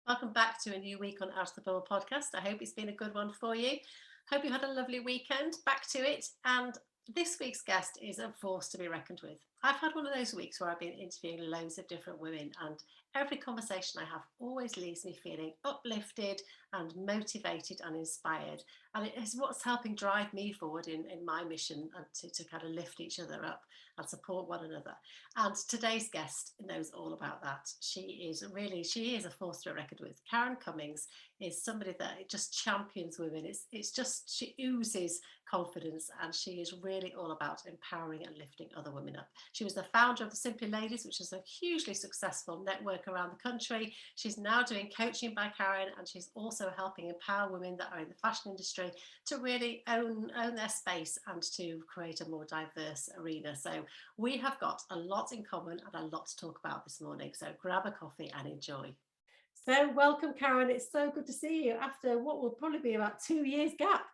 Welcome back to a new week on Out of the Bubble podcast. I hope it's been a good one for you. Hope you had a lovely weekend. Back to it. And this week's guest is a force to be reckoned with. I've had one of those weeks where I've been interviewing loads of different women, and every conversation I have always leaves me feeling uplifted and motivated and inspired. And it is what's helping drive me forward in my mission and to kind of lift each other up and support one another. And today's guest knows all about that. She is a force to be reckoned with. Carron Cummings is somebody that just champions women. It's just, she oozes confidence, and she is really all about empowering and lifting other women up. She was the founder of the Simply Ladies, which is a hugely successful network around the country. She's now doing coaching by Carron, and she's also helping empower women that are in the fashion industry to really own their space and to create a more diverse arena. So we have got a lot in common and a lot to talk about this morning. So grab a coffee and enjoy. So welcome, Carron. It's so good to see you after what will probably be about 2 years gap.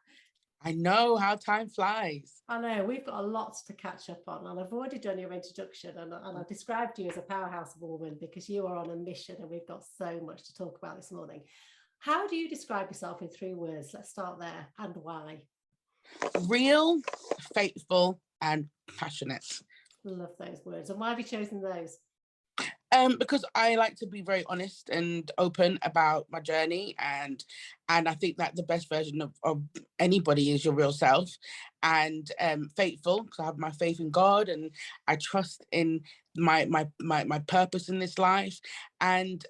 I know how time flies. I know, we've got a lot to catch up on, and I've already done your introduction, and I've described you as a powerhouse of a woman because you are on a mission, and we've got so much to talk about this morning. How do you describe yourself in 3 words? Let's start there. And why? Real, faithful, and passionate. Love those words. And why have you chosen those? Because I like to be very honest and open about my journey, and I think that the best version of anybody is your real self, and faithful because I have my faith in God, and I trust in my purpose in this life, and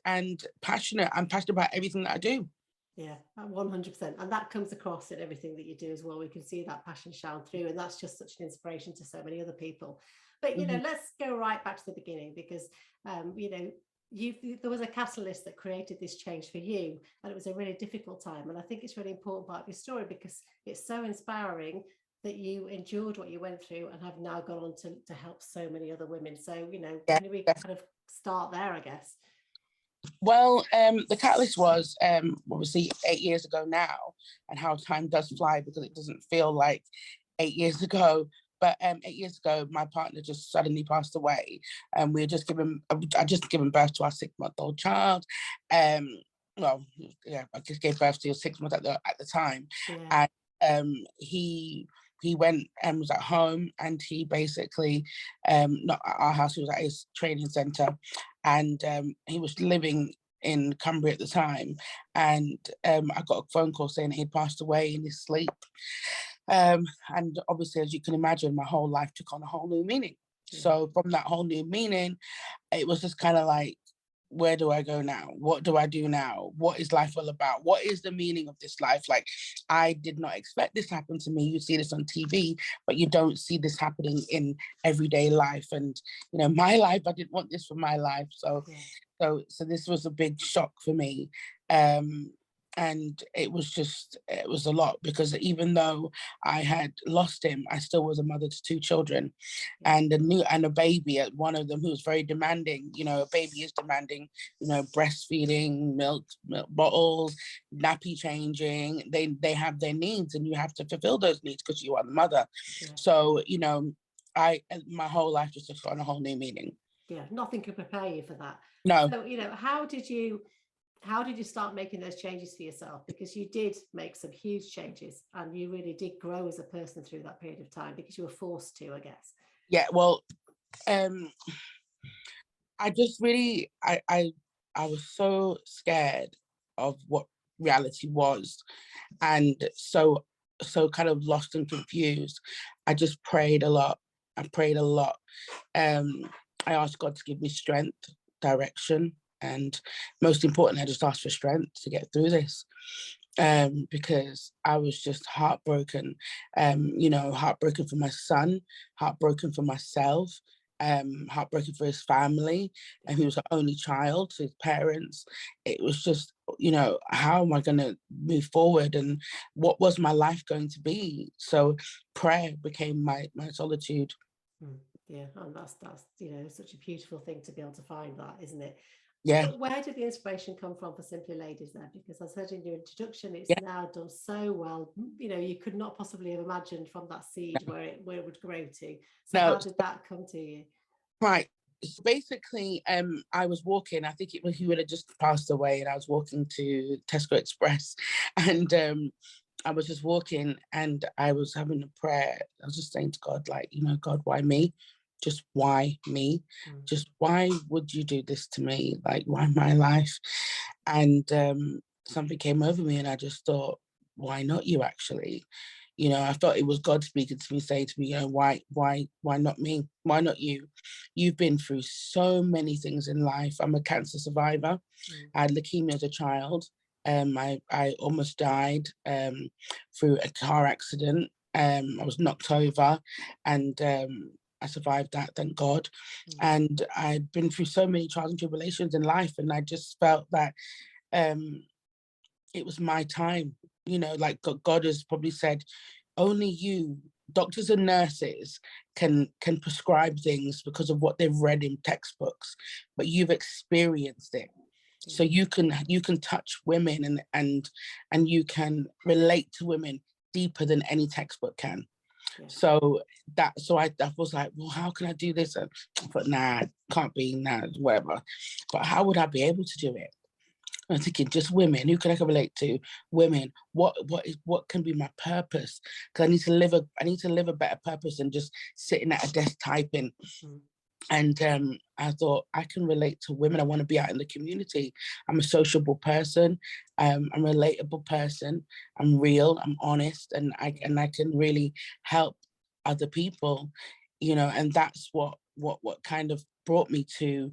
passionate. I'm passionate about everything that I do. Yeah, 100%. And that comes across in everything that you do as well. We can see that passion shine through, and that's just such an inspiration to so many other people. But, let's go right back to the beginning because, there was a catalyst that created this change for you, and it was a really difficult time. And I think it's a really important part of your story because it's so inspiring that you endured what you went through and have now gone on to help so many other women. So, can we kind of start there, I guess? Well, the catalyst was obviously 8 years ago now, and how time does fly because it doesn't feel like 8 years ago. But 8 years ago, my partner just suddenly passed away, and I just given birth to our 6-month-old child. I just gave birth to 6 months at the time, yeah. And he went and was at home, and he basically not at our house. He was at his training centre, and he was living in Cumbria at the time, and I got a phone call saying he'd passed away in his sleep. And obviously, as you can imagine, my whole life took on a whole new meaning. Yeah. So from that whole new meaning, it was just kind of like, where do I go now? What do I do now? What is life all about? What is the meaning of this life? Like, I did not expect this to happen to me. You see this on TV, but you don't see this happening in everyday life. And, my life, I didn't want this for my life. So this was a big shock for me. And it was a lot because even though I had lost him, I still was a mother to 2 children, and a baby. One of them who was very demanding. A baby is demanding. Breastfeeding, milk bottles, nappy changing. They have their needs, and you have to fulfill those needs because you are the mother. Yeah. So my whole life just took on a whole new meaning. Yeah, nothing could prepare you for that. No. So how did you start making those changes for yourself? Because you did make some huge changes, and you really did grow as a person through that period of time because you were forced to, I guess. Yeah, well, I just really, I was so scared of what reality was, and so kind of lost and confused. I just prayed a lot. I asked God to give me strength, direction, and most importantly, I just asked for strength to get through this, because I was just heartbroken, heartbroken for my son, heartbroken for myself, heartbroken for his family, and he was the only child to his parents. It was just, how am I going to move forward, and what was my life going to be? So prayer became my solitude. Yeah, and that's such a beautiful thing to be able to find that, isn't it? Yeah. But where did the inspiration come from for Simply Ladies then? Because I said in your introduction, it's now done so well. You could not possibly have imagined from that seed where it would grow to. So how did that come to you? Right. So basically, I was walking. I think he would have just passed away, and I was walking to Tesco Express, and I was just walking, and I was having a prayer. I was just saying to God, like, God, why me? Just why me? Just why would you do this to me? Like, why my life? And something came over me, and I just thought, why not you? Actually, I thought it was God speaking to me, saying to me, why not me? Why not you? You've been through so many things in life. I'm a cancer survivor. I had leukemia as a child. I almost died through a car accident. I was knocked over, and I survived that, thank God. And I'd been through so many trials and tribulations in life, and I just felt that it was my time. Like God has probably said, only you, doctors and nurses, can prescribe things because of what they've read in textbooks, but you've experienced it. So you can touch women and you can relate to women deeper than any textbook can. Yeah. So I was like, well, how can I do this? And I thought, nah, can't be, whatever. But how would I be able to do it? I'm thinking, just women. Who can I relate to? Women. What can be my purpose? Because I need to live a better purpose than just sitting at a desk typing. And I thought, I can relate to women. I want to be out in the community. I'm a sociable person. I'm a relatable person. I'm real. I'm honest, and I can really help other people. And that's what kind of brought me to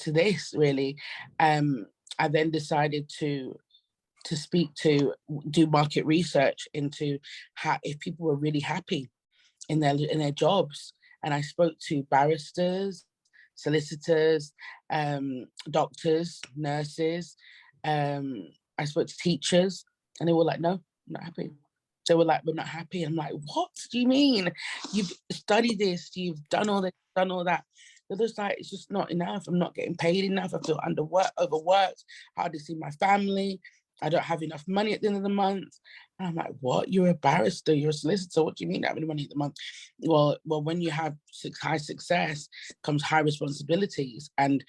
this, really. I then decided to do market research into how, if people were really happy in their jobs. And I spoke to barristers, solicitors, doctors, nurses. I spoke to teachers, and they were like, no, I'm not happy. They were like, we're not happy. I'm like, what do you mean? You've studied this, you've done all this, done all that. They're just like, it's just not enough. I'm not getting paid enough. I feel overworked. Hardly see my family. I don't have enough money at the end of the month. And I'm like, what? You're a barrister, you're a solicitor. What do you mean not having money at the month? Well, when you have high success comes high responsibilities, and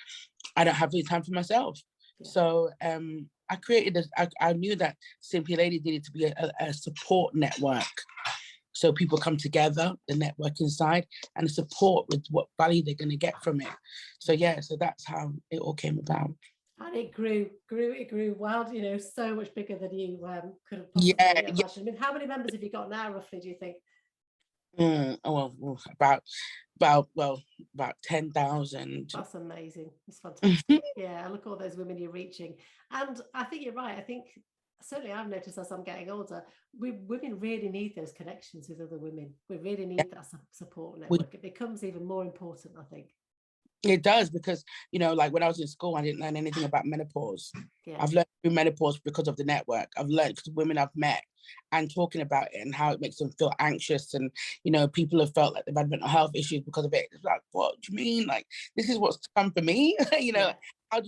I don't have any time for myself. Yeah. So I created I knew that Simply Lady needed to be a support network. So people come together, the network inside, and support with what value they're going to get from it. So so that's how it all came about. And it grew wild, so much bigger than you could have possibly imagined. I mean, how many members have you got now, roughly, do you think? About 10,000. That's amazing. It's fantastic. Yeah, I look at all those women you're reaching. And I think you're right. I think certainly I've noticed as I'm getting older, women really need those connections with other women. We really need that support network. It becomes even more important, I think. It does, because, like when I was in school, I didn't learn anything about menopause. Yeah. I've learned through menopause because of the network. I've learned because women I've met and talking about it and how it makes them feel anxious. And, people have felt like they've had mental health issues because of it. It's like, what do you mean? Like, this is what's come for me? Yeah. How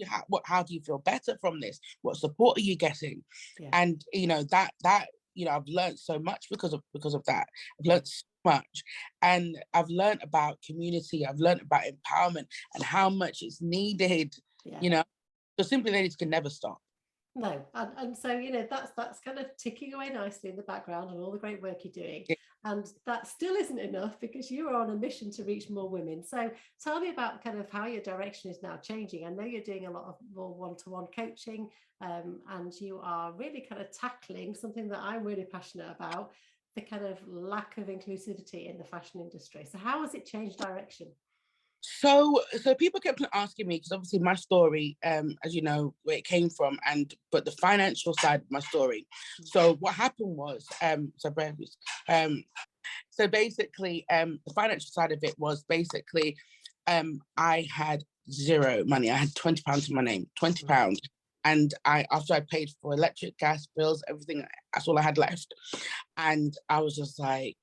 do you feel better from this? What support are you getting? Yeah. And, that I've learned so much because of that. I've learned so much, and I've learned about community. I've learned about empowerment and how much it's needed. Yeah. So Simply Ladies can never stop. No, and so that's kind of ticking away nicely in the background and all the great work you're doing. Yeah. And that still isn't enough, because you are on a mission to reach more women. So tell me about kind of how your direction is now changing. I know you're doing a lot of more one-to-one coaching, and you are really kind of tackling something that I'm really passionate about, the kind of lack of inclusivity in the fashion industry. So how has it changed direction? So people kept asking me, because obviously my story, as you know, where it came from, but the financial side of my story. So what happened was, so basically, the financial side of it was basically, I had zero money. I had £20 in my name, £20. And after I paid for electric, gas, bills, everything, that's all I had left. And I was just like,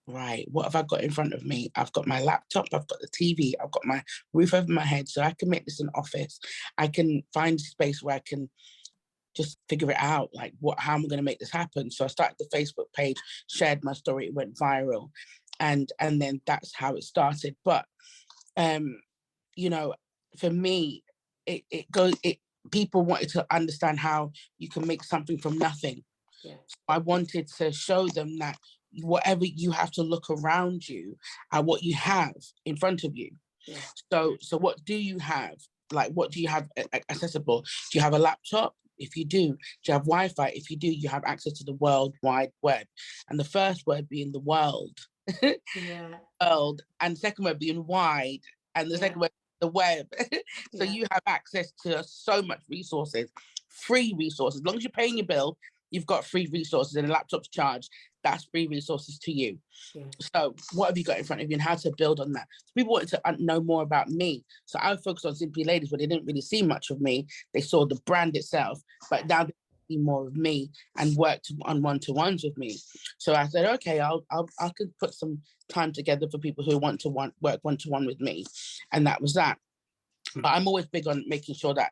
right, what have I got in front of me? I've got my laptop, I've got the TV, I've got my roof over my head, so I can make this an office. I can find a space where I can just figure it out, like how am I going to make this happen? So I started the Facebook page, shared my story, it went viral. And then that's how it started. But you know, for me, people wanted to understand how you can make something from nothing. Yeah. I wanted to show them that whatever you have to look around you at what you have in front of you. Yeah. So what do you have? Like, what do you have accessible? Do you have a laptop? If you do you have Wi-Fi? If you do, you have access to the World Wide Web. And the first word being the world. Yeah. World, and the second word being wide, and the second word the web. So you have access to so much resources, free resources. As long as you're paying your bill, you've got free resources, and a laptop's charged. That's free resources to you. Yeah. So what have you got in front of you, and how to build on that? So people wanted to know more about me. So I focused on Simply Ladies, but they didn't really see much of me. They saw the brand itself, but now they see more of me and worked on one-to-ones with me. So I said, okay, I could put some time together for people who want to work one-to-one with me. And that was that. But I'm always big on making sure that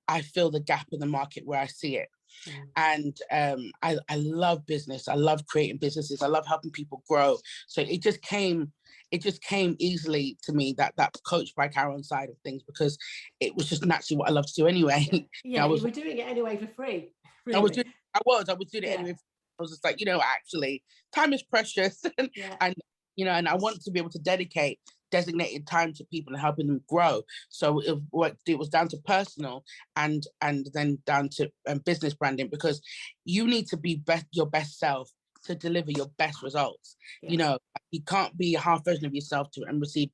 I fill the gap in the market where I see it. And I love business. I love creating businesses. I love helping people grow. So it just came easily to me, that Coach by Carron side of things, because it was just naturally what I love to do anyway. Yeah, you were doing it anyway for free. Really. I was doing it anyway. I was just like, actually, time is precious, and and I want to be able to dedicate designated time to people and helping them grow. So it was down to personal and then down to business branding, because you need to be your best self to deliver your best results. You can't be a half version of yourself and receive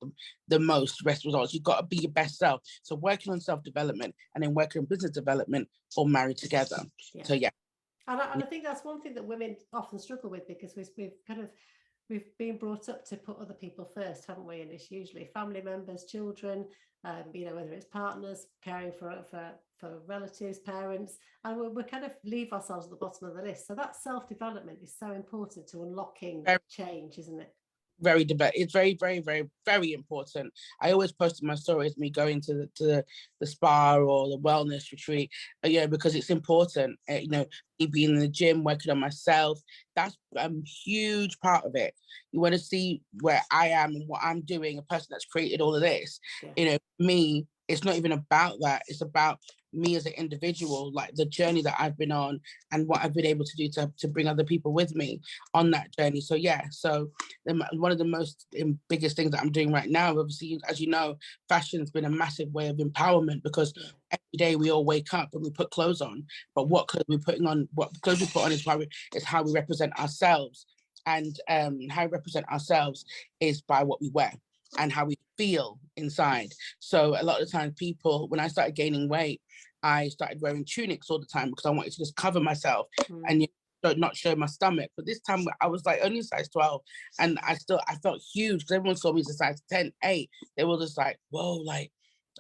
the most best results. You've got to be your best self. So working on self-development and then working on business development all married together. So and I think that's one thing that women often struggle with, because we've been brought up to put other people first, haven't we? And it's usually family members, children, whether it's partners, caring for relatives, parents, and we kind of leave ourselves at the bottom of the list. So that self-development is so important to unlocking change, isn't it? It's very, very, very, very important. I always post in my stories me going to the spa or the wellness retreat, because it's important. Me being in the gym, working on myself, that's a huge part of it. You want to see where I am and what I'm doing, a person that's created all of this. Me, it's not even about that. It's about me as an individual, like the journey that I've been on and what I've been able to do to bring other people with me on that journey. So one of the most biggest things that I'm doing right now, obviously, as you know, fashion has been a massive way of empowerment, because every day we all wake up and we put clothes on, but what clothes we're putting on, what clothes we put on is how we represent ourselves. And how we represent ourselves is by what we wear and how we feel inside. So a lot of the time people, when I started gaining weight, I started wearing tunics all the time because I wanted to just cover myself and not show my stomach. But this time I was like only size 12, and I felt huge because everyone saw me as a size 10, 8. They were just like, whoa, like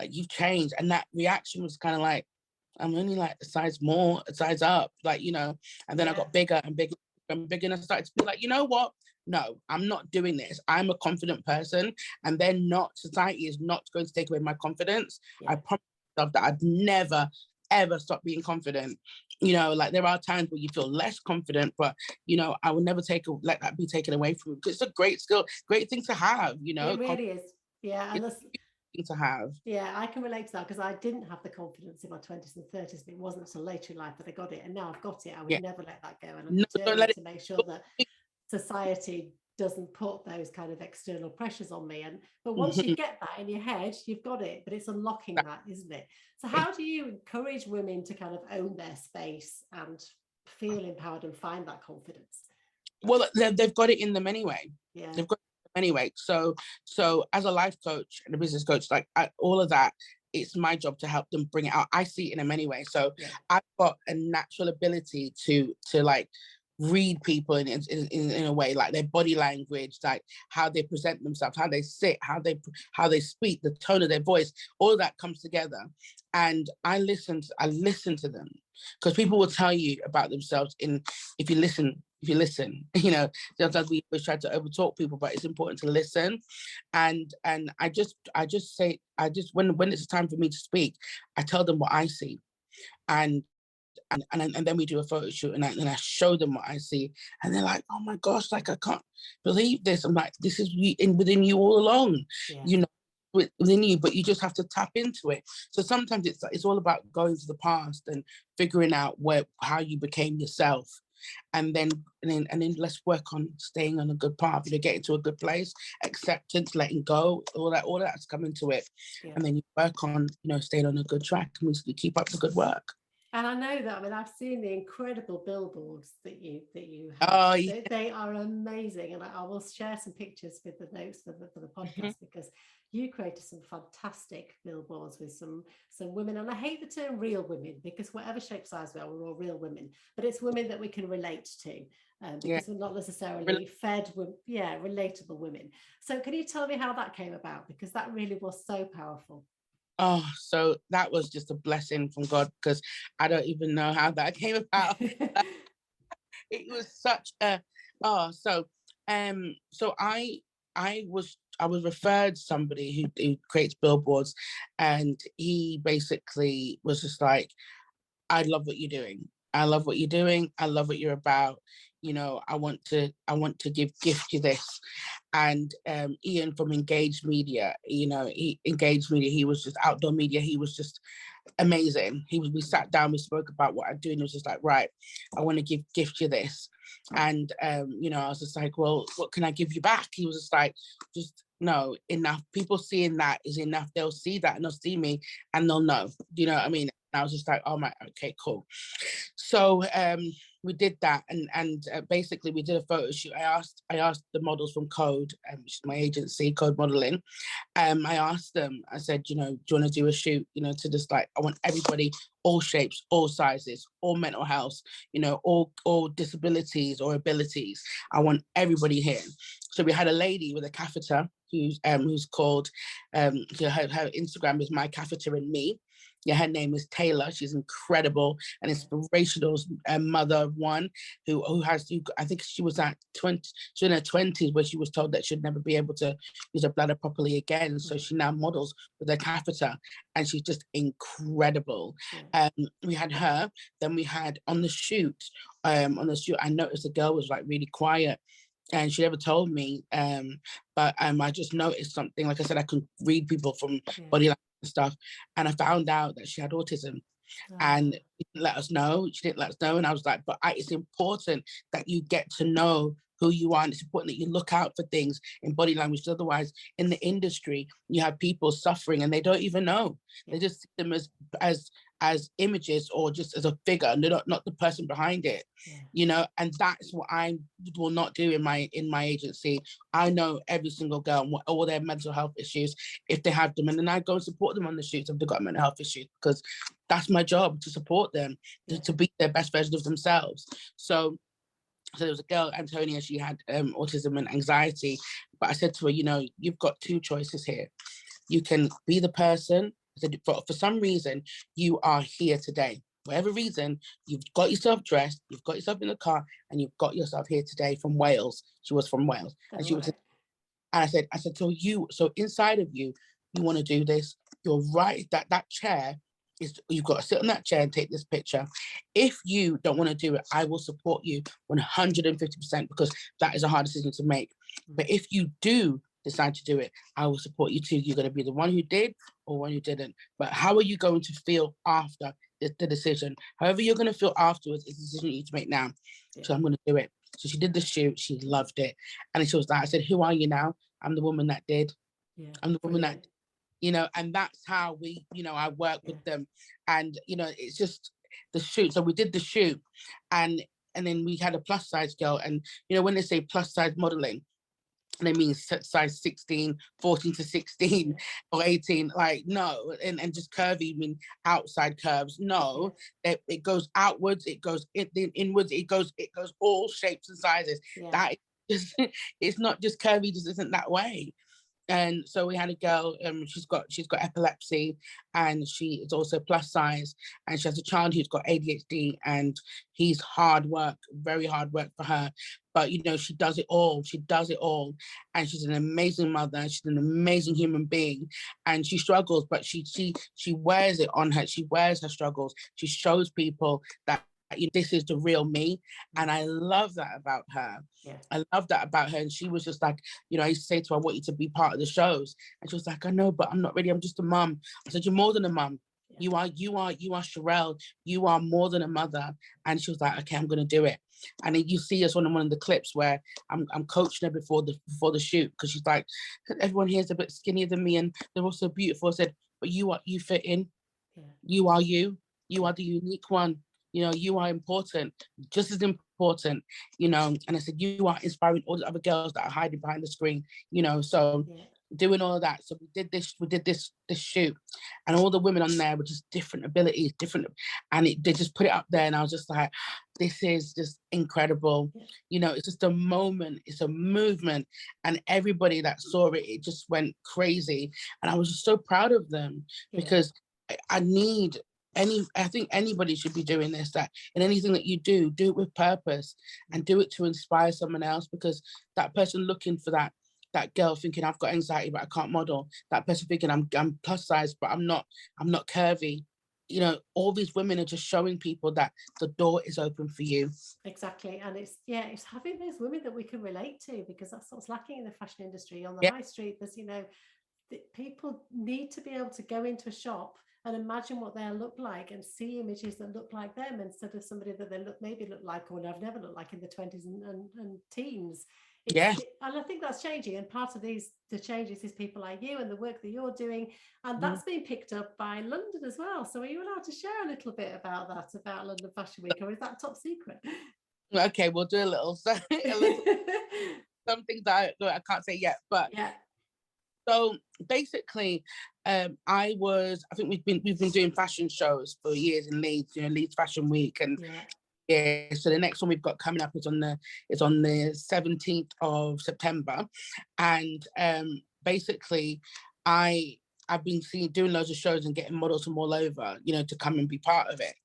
you've changed. And that reaction was kind of like, I'm only like a size up, and then I got bigger and bigger and bigger, and I started to be like, you know what? No, I'm not doing this. I'm a confident person, and society is not going to take away my confidence. I promise myself that I'd never, ever stop being confident. There are times where you feel less confident, but, I will never let that be taken away from me, because it's a great skill, great thing to have, It really is. Yeah. And that's to have. Yeah, I can relate to that, because I didn't have the confidence in my 20s and 30s, but it wasn't until later in life that I got it. And now I've got it. I would never let that go. And I'm determined to make sure that society doesn't put those kind of external pressures on me. But once you get that in your head, you've got it. But it's unlocking that, isn't it? So how do you encourage women to kind of own their space and feel empowered and find that confidence? Well, they've got it in them anyway. Yeah. They've got it anyway. So as a life coach and a business coach, all of that, it's my job to help them bring it out. I see it in them anyway. So I've got a natural ability to read people in a way, like their body language, like how they present themselves, how they sit, how they speak, the tone of their voice, all of that comes together. And I listen to them, because people will tell you about themselves if you listen. Sometimes we always try to overtalk people, but it's important to listen. And I just say, when it's time for me to speak, I tell them what I see. And then we do a photo shoot, and I show them what I see, and they're like, oh my gosh, like I can't believe this. I'm like, this is within you all along. within you, but you just have to tap into it. So sometimes it's all about going to the past and figuring out how you became yourself, and then let's work on staying on a good path. Getting to a good place, acceptance, letting go, all that's coming to it, and then you work on staying on a good track, and we keep up the good work. And I know that. I mean, I've seen the incredible billboards that you have. Oh, yeah. They are amazing, and I will share some pictures with the notes for the podcast, because you created some fantastic billboards with some women, and I hate the term real women, because whatever shape, size we are, we're all real women, but it's women that we can relate to, because we're not necessarily relatable women. So can you tell me how that came about, because that really was so powerful? Oh, so that was just a blessing from God, because I don't even know how that came about. It was such a so I was referred to somebody who creates billboards, and he basically was just like, I love what you're doing. I love what you're doing. I love what you're about. I want to gift you this. And Ian from Engaged Media, he was just outdoor media. He was just amazing. We sat down, we spoke about what I'm doing. It was just like, right, I want to gift you this. And I was just like, well, what can I give you back? He was just like, just no, enough. People seeing that is enough. They'll see that and they'll see me and they'll know. Do you know what I mean? And I was just like, oh my, okay, cool. So we did that, and basically we did a photo shoot. I asked the models from Code, which is my agency, Code Modeling. I asked them, I said, do you want to do a shoot, to just like, I want everybody, all shapes, all sizes, all mental health, all disabilities or abilities. I want everybody here. So we had a lady with a catheter who's called, her Instagram is My Catheter and Me. Yeah, her name is Taylor. She's incredible and inspirational, mother of one who I think she was she's in her 20s, where she was told that she'd never be able to use her bladder properly again. So she now models with a catheter, and she's just incredible. We had her. Then we had on the shoot, I noticed the girl was like really quiet, and she never told me, but I just noticed something. Like I said, I could read people from body language and stuff, and I found out that she had autism. And she didn't let us know. And I was like, but it's important that you get to know who you are, and it's important that you look out for things in body language. Otherwise, in the industry, you have people suffering and they don't even know. They just see them as images or just as a figure, and they're not the person behind it. And that's what I will not do in my agency. I know every single girl and all their mental health issues, if they have them, and then I go and support them on the shoots if they've got mental health issues, because that's my job, to support them, to be their best version of themselves. So there was a girl, Antonia, she had autism and anxiety, but I said to her, you've got two choices here. You can be the person. I said, for some reason, you are here today. Whatever reason, you've got yourself dressed, you've got yourself in the car, and you've got yourself here today from Wales. She was from Wales. And she was, and I said, so inside of you, you want to do this. You're right, that chair you've got to sit on that chair and take this picture. If you don't want to do it, I will support you 150%, because that is a hard decision to make. But if you do decide to do it, I will support you too. You're going to be the one who did or one who didn't. But how are you going to feel after the decision? However you're going to feel afterwards is the decision you need to make now. So I'm going to do it. So she did the shoot. She loved it. And she was like, I said, who are you now? I'm the woman that did. I'm the woman that, and that's how we, I work with them. And, it's just the shoot. So we did the shoot, and then we had a plus size girl. And, when they say plus size modeling, they mean size 16, 14 to 16 or 18, like, no. And just curvy, mean outside curves. No, it goes outwards, it goes inwards, it goes all shapes and sizes. That is just, it's not just curvy, just isn't that way. And so we had a girl, she's got epilepsy, and she is also plus size, and she has a child who's got ADHD, and he's hard work, very hard work for her. But, she does it all. And she's an amazing mother. She's an amazing human being, and she struggles, but she wears it on her. She wears her struggles. She shows people that this is the real me. And I love that about her. Yeah. I love that about her. And she was just like, I used to say to her, I want you to be part of the shows. And she was like, I know, but I'm not ready. I'm just a mum. I said, you're more than a mum. Yeah. You are Sherelle. You are more than a mother. And she was like, okay, I'm going to do it. And then you see us on one of the clips where I'm coaching her before the shoot, because she's like, everyone here is a bit skinnier than me and they're also beautiful. I said, but you fit in. Yeah. You are you. You are the unique one. You are important, just as important, and I said, you are inspiring all the other girls that are hiding behind the screen, so doing all of that. So we did this shoot, and all the women on there were just different abilities, and they just put it up there, and I was just like, this is just incredible. It's just a moment, it's a movement, and everybody that saw it, it just went crazy. And I was just so proud of them, because I think anybody should be doing this, that in anything that you do it with purpose and do it to inspire someone else, because that person looking for that girl thinking, I've got anxiety but I can't model, that person thinking, I'm plus size but I'm not curvy. All these women are just showing people that the door is open for you. Exactly. And it's having those women that we can relate to, because that's what's lacking in the fashion industry. On the high street, there's people need to be able to go into a shop and imagine what they'll look like and see images that look like them, instead of somebody that they look like, or have never looked like, in the 20s and teens. And I think that's changing, and part of the changes is people like you and the work that you're doing, and that's been picked up by London as well. So are you allowed to share a little bit about that, about London Fashion Week, or is that top secret? Okay, we'll do a little some things that I can't say yet, but so basically, I think we've been doing fashion shows for years in Leeds, Leeds Fashion Week, and so the next one we've got coming up is on the 17th of September, and basically, I've been doing loads of shows and getting models from all over, to come and be part of it.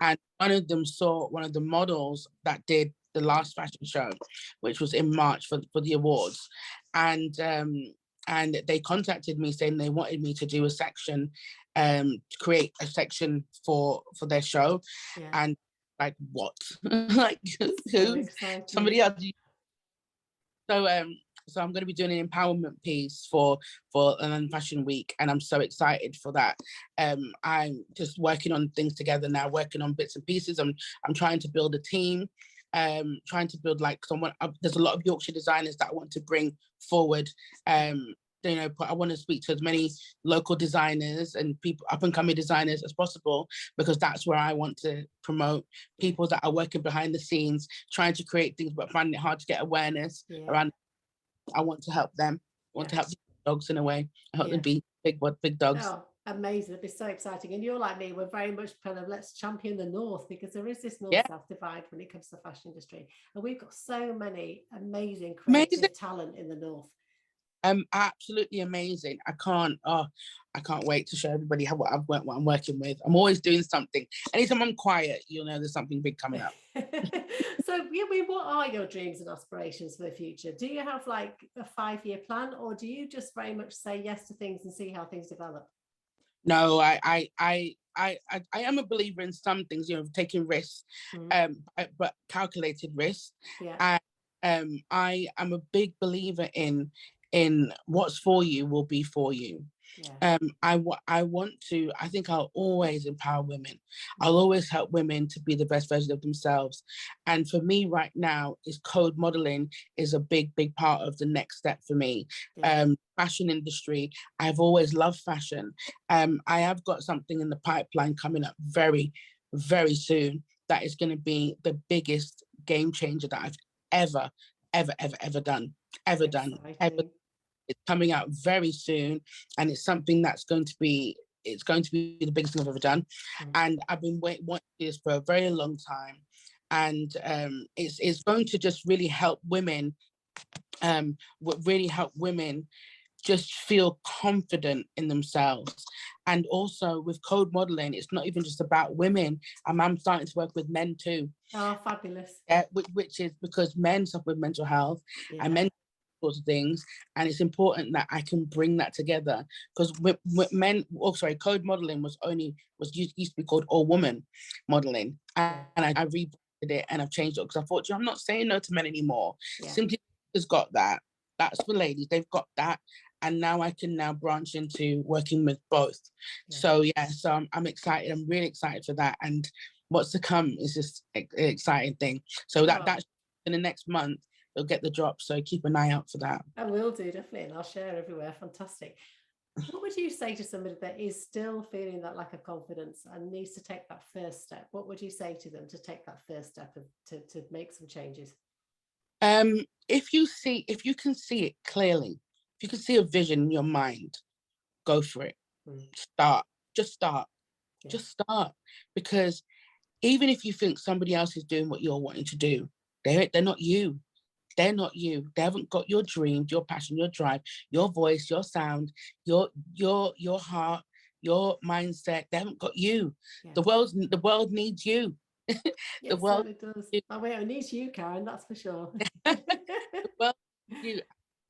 And one of them saw one of the models that did the last fashion show, which was in March for the awards, and they contacted me saying they wanted me to do a section, create a section for their show. And like, what? Like, who? Somebody else. So I'm going to be doing an empowerment piece for London Fashion Week, and I'm so excited for that. I'm just working on things together now, working on bits and pieces. I'm trying to build a team, trying to build there's a lot of Yorkshire designers that I want to bring forward. But I want to speak to as many local designers and people, up and coming designers, as possible, because that's where I want to promote people that are working behind the scenes, trying to create things, but finding it hard to get awareness around. I want to help them. I want to help dogs in a way. I help them be big dogs. Oh, amazing. It'd be so exciting. And you're like me, we're very much kind of, let's champion the North, because there is this North-South divide when it comes to the fashion industry. And we've got so many amazing creative talent in the North. Absolutely amazing. I can't wait to show everybody what I'm working with. I'm always doing something. Anytime I'm quiet, there's something big coming up. So, what are your dreams and aspirations for the future? Do you have like a 5-year plan, or do you just very much say yes to things and see how things develop? No, I am a believer in some things, taking risks, but calculated risks. And I am a big believer in what's for you will be for you. I think I'll always empower women. I'll always help women to be the best version of themselves. And for me right now, is code modeling is a big part of the next step for me. Fashion industry, I've always loved fashion. I have got something in the pipeline coming up very, very soon that is going to be the biggest game changer that I've ever done. It's coming out very soon, and it's something that's going to be the biggest thing I've ever done. And I've been wanting this for a very long time, and it's going to just really help women, just feel confident in themselves. And also with code modeling, it's not even just about women. I'm starting to work with men too. Oh, fabulous. Which is because men suffer with mental health, and men sorts of things, and it's important that I can bring that together, because code modeling used to be called all woman modeling, and I rebranded it and I've changed it, because I thought, I'm not saying no to men anymore. Simply has got that. That's for ladies. They've got that. And now I can now branch into working with both. So I'm excited. I'm really excited for that. And what's to come is just an exciting thing. So that's in the next month, they'll get the drop. So keep an eye out for that. I will do, definitely. And I'll share everywhere. Fantastic. What would you say to somebody that is still feeling that lack of confidence and needs to take that first step? What would you say to them to take that first step to make some changes? If you can see it clearly, if you can see a vision in your mind, go for it. Just start, because even if you think somebody else is doing what you're wanting to do, they're not you. They're not you. They haven't got your dreams, your passion, your drive, your voice, your sound, your heart, your mindset. They haven't got you. The world needs you. The world does. It needs you, Carron, that's for sure. Well, I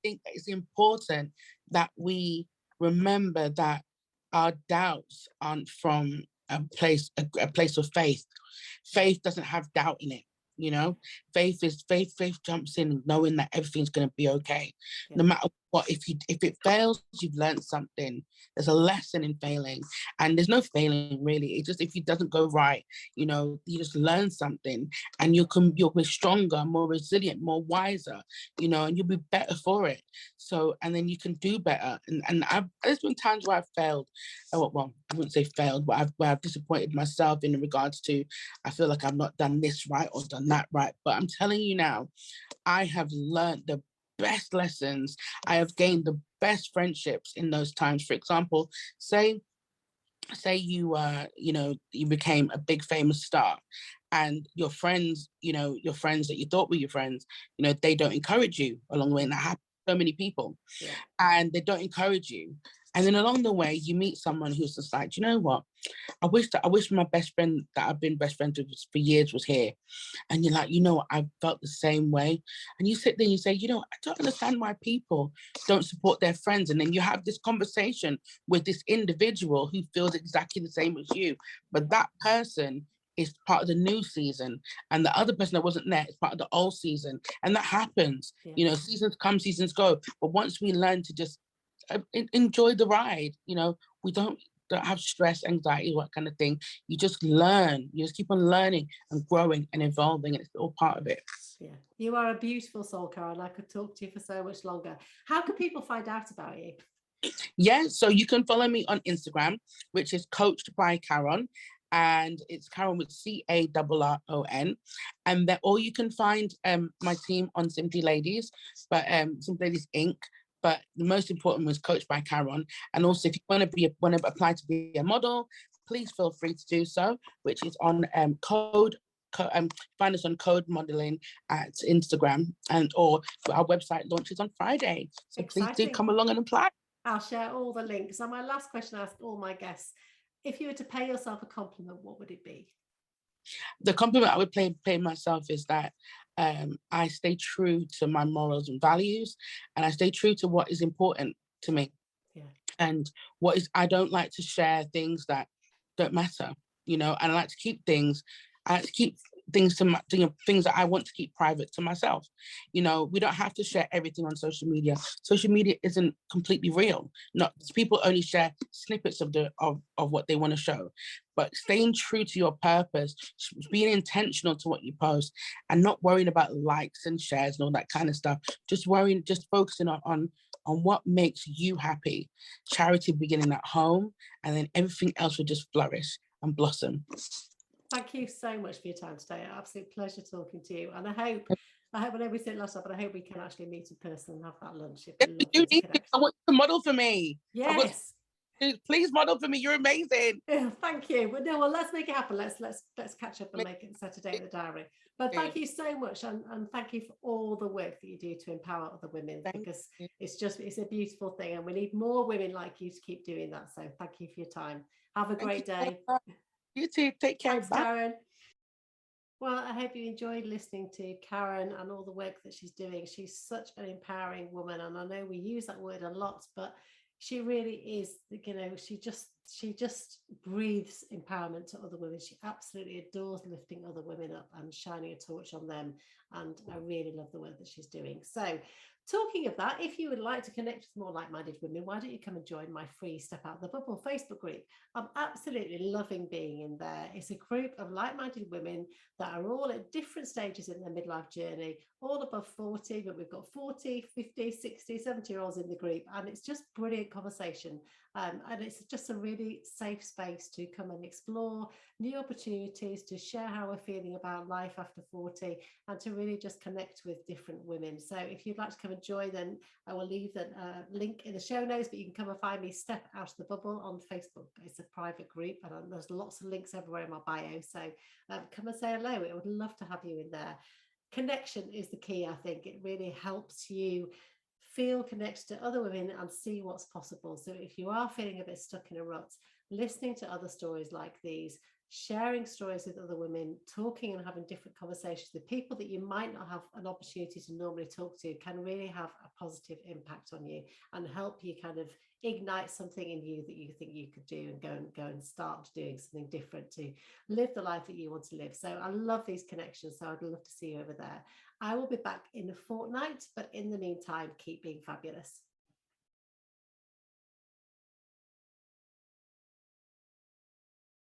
think that it's important that we remember that our doubts aren't from a place of faith. Faith doesn't have doubt in it. Faith jumps in knowing that everything's going to be okay. No matter what, if it fails, you've learned something. There's a lesson in failing, and there's no failing really. It's just, if it doesn't go right, you just learn something, and you'll be stronger, more resilient, more wiser, and you'll be better for it. So, and then you can do better. And there's been times where I've failed. Well, I wouldn't say failed, but I've disappointed myself in regards to, I feel like I've not done this right or done that right. But I'm telling you now, I have learned the best lessons. I have gained the best friendships in those times. For example, say you you became a big famous star, and your friends that you thought were your friends, they don't encourage you along the way. And that happens to so many people, and they don't encourage you. And then along the way, you meet someone who's just like, you know what? I wish my best friend that I've been best friends with for years was here. And you're like, I felt the same way. And you sit there and you say, I don't understand why people don't support their friends. And then you have this conversation with this individual who feels exactly the same as you. But that person is part of the new season, and the other person that wasn't there is part of the old season. And that happens. Seasons come, seasons go. But once we learn to just enjoy the ride, we don't have stress, anxiety, what kind of thing. You just learn. You just keep on learning and growing and evolving, and it's all part of it. Yeah, you are a beautiful soul, Carron. I could talk to you for so much longer. How can people find out about you? Yeah, so you can follow me on Instagram, which is Coached by Carron, and it's Carron with CARRON. And then, or you can find my team on Simply Ladies, but Simply Ladies Inc. But the most important was Coached by Carron. And also, if you want to apply to be a model, please feel free to do so, which is on find us on Code Modeling at Instagram, or our website launches on Friday. So Exciting. Please do come along and apply. I'll share all the links. And my last question I ask all my guests: if you were to pay yourself a compliment, what would it be? The compliment I would pay myself is that I stay true to my morals and values, and I stay true to what is important to me. And I don't like to share things that don't matter, and I like to keep things things that I want to keep private to myself. We don't have to share everything on social media. Social media isn't completely real. Not people only share snippets of what they want to show. But staying true to your purpose, being intentional to what you post, and not worrying about likes and shares and all that kind of stuff. Just focusing on what makes you happy. Charity beginning at home, and then everything else will just flourish and blossom. Thank you so much for your time today. Absolute pleasure talking to you. And I hope I know we said last time, but I hope we can actually meet in person and have that lunch. I want you to model for me. Yes. Please model for me. You're amazing. Yeah, thank you. Well, let's make it happen. Let's catch up and make it Saturday in the diary. But thank you so much, and thank you for all the work that you do to empower other women, because it's a beautiful thing, and we need more women like you to keep doing that. So thank you for your time. Have a great day. You too. Take care. Thanks, Carron. Well, I hope you enjoyed listening to Carron and all the work that she's doing. She's such an empowering woman, and I know we use that word a lot, but she really is. She just breathes empowerment to other women. She absolutely adores lifting other women up and shining a torch on them. And I really love the work that she's doing. So, talking of that, if you would like to connect with more like-minded women, why don't you come and join my free Step Out the Bubble Facebook group? I'm absolutely loving being in there. It's a group of like-minded women that are all at different stages in their midlife journey, all above 40, but we've got 40, 50, 60, 70-year-olds in the group. And it's just brilliant conversation. And it's just a really safe space to come and explore new opportunities, to share how we're feeling about life after 40, and to really just connect with different women. So if you'd like to come and join, then I will leave the link in the show notes, but you can come and find me Step Out of the Bubble on Facebook. It's a private group, and there's lots of links everywhere in my bio. So come and say hello. I would love to have you in there. Connection is the key. I think it really helps you feel connected to other women and see what's possible. So if you are feeling a bit stuck in a rut, listening to other stories like these, sharing stories with other women, talking and having different conversations with people that you might not have an opportunity to normally talk to, can really have a positive impact on you and help you kind of ignite something in you that you think you could do, and go and start doing something different to live the life that you want to live. So I love these connections. So I'd love to see you over there. I will be back in a fortnight, but in the meantime, keep being fabulous.